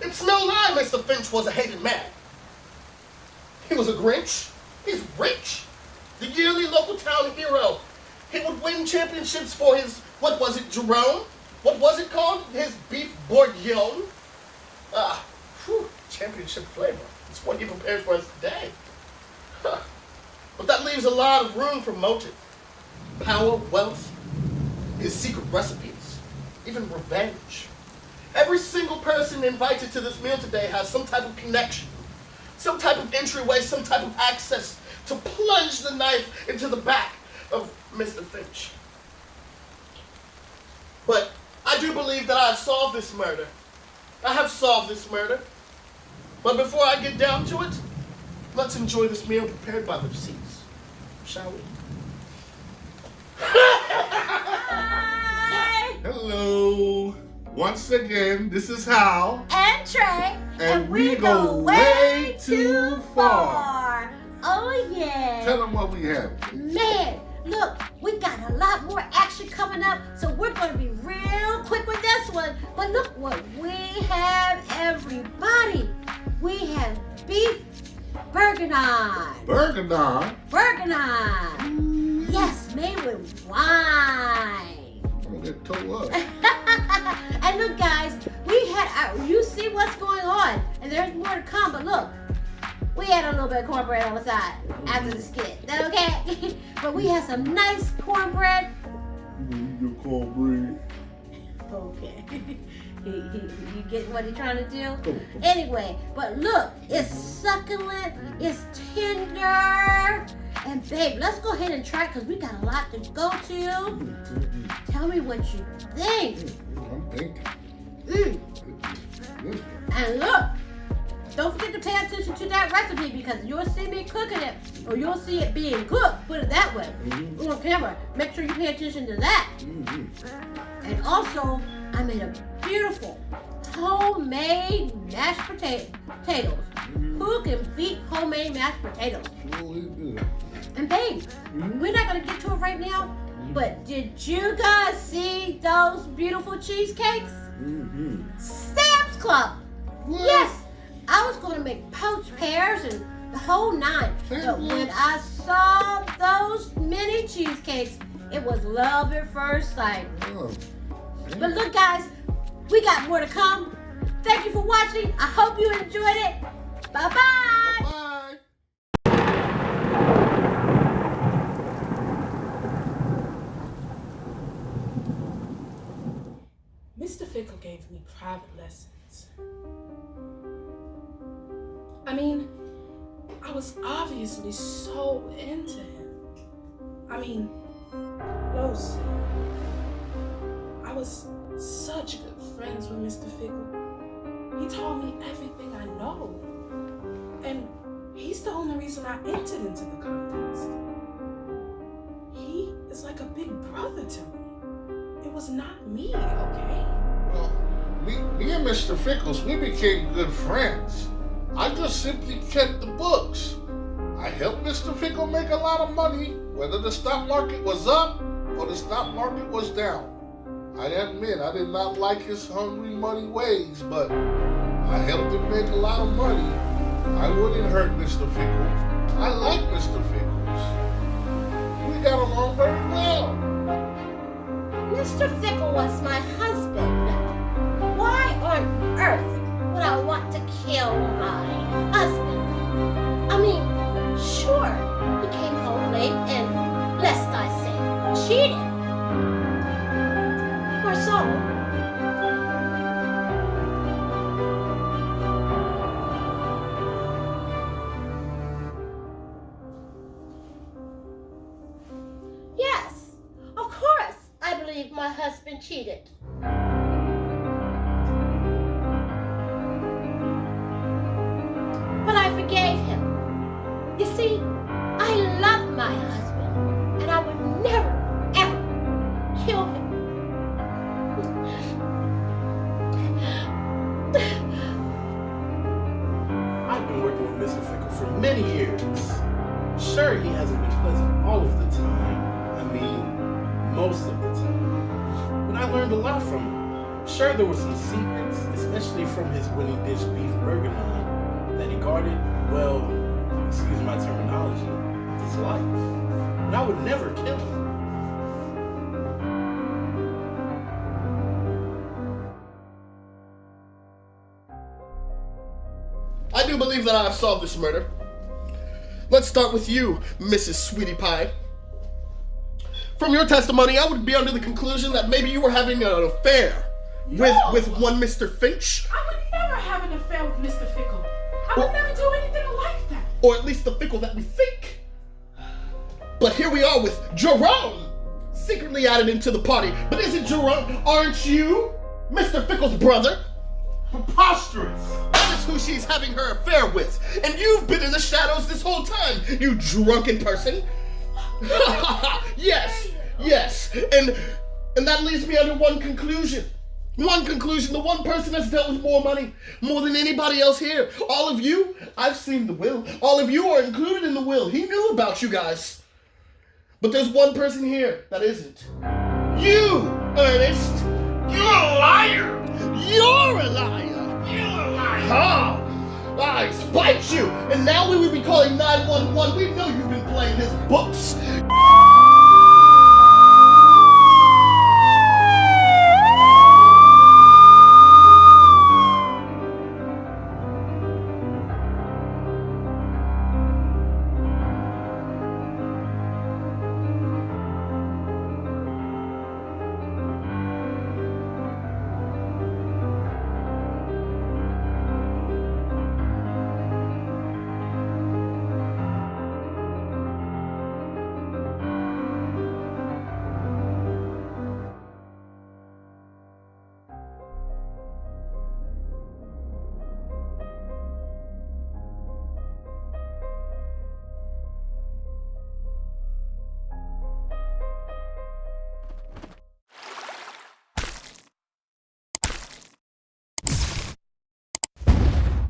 It's no lie Mr. Finch was a hated man. He was a Grinch. He's rich. The yearly local town hero. He would win championships for his, what was it, Jerome? What was it called? His beef bourguignon? Championship flavor. It's what he prepared for us today. But that leaves a lot of room for motive. Power, wealth, his secret recipes, even revenge. Every single person invited to this meal today has some type of connection, some type of entryway, some type of access to plunge the knife into the back of Mr. Finch. But I do believe that I have solved this murder. I have solved this murder. But before I get down to it, let's enjoy this meal prepared by the deceased, shall we? Hi! Hello. Once again, this is Hal. And Trey. And we go way too far. Oh, yeah. Tell them what we have. Man, look, we got a lot more action coming up, so we're going to be real quick with this one. But look what we have, everybody. We have beef Burgundy. Burgundy? Burgundy. Yes, it's made with wine. I'm gonna get towed up. And look, guys, you see what's going on, and there's more to come. But look, we had a little bit of cornbread on the side after the skit. Is that okay? But we had some nice cornbread. You cornbread. Okay. You get what he's trying to do? Anyway, but look, it's succulent, it's tender. And babe, let's go ahead and try it because we got a lot to go to. Tell me what you think. I'm thinking. And look, don't forget to pay attention to that recipe because you'll see me cooking it or you'll see it being cooked, put it that way, on camera. Make sure you pay attention to that. And also, I made a beautiful homemade mashed potatoes. Who can beat homemade mashed potatoes? And babe, we're not gonna get to it right now, but did you guys see those beautiful cheesecakes? Sam's Club. Yes, I was gonna make poached pears and the whole nine, but when I saw those mini cheesecakes, it was love at first sight. But look, guys, we got more to come. Thank you for watching. I hope you enjoyed it. Bye-bye. Bye. Mr. Fickle gave me private lessons. I mean, I was obviously so into him. I mean, Los, I was such good friends with Mr. Fickle. He taught me everything I know. And he's the only reason I entered into the contest. He is like a big brother to me. It was not me, okay? Well, me and Mr. Fickles, we became good friends. I just simply kept the books. I helped Mr. Fickle make a lot of money, whether the stock market was up or the stock market was down. I admit I did not like his hungry money ways, but I helped him make a lot of money. I wouldn't hurt Mr. Fickles. I like Mr. Fickles. We got along very well. Mr. Fickle was my husband. Why on earth would I want to kill my husband? I mean, sure, he came home late and, lest I say, cheated. Or so. Yes, of course, I believe my husband cheated. But I forgave him. You see, I love my husband, and I would never, ever kill him. I've been working with Mr. Fickle for many years. Sure, he hasn't been pleasant all of the time. I mean, most of the time. But I learned a lot from him. Sure, there were some secrets, especially from his winning dish beef Burgundy, that he guarded, well, excuse my terminology, his life. But I would never kill him. I do believe that I have solved this murder. Let's start with you, Mrs. Sweetie Pie. From your testimony, I would be under the conclusion that maybe you were having an affair with one Mr. Finch. I would never have an affair with Mr. Fickle. I would never do anything like that. Or at least the Fickle that we think. But here we are with Jerome, secretly added into the party. But isn't Jerome, aren't you Mr. Fickle's brother? Preposterous. That is who she's having her affair with. And you've been in the shadows this whole time, you drunken person. Yes. And that leaves me under one conclusion. The one person that's dealt with more money, more than anybody else here. All of you, I've seen the will. All of you are included in the will. He knew about you guys. But there's one person here that isn't. You, Ernest. You're a liar. You're a liar. You're a liar. Ha! I spite you. And now we would be calling 911. We know you've been playing his books.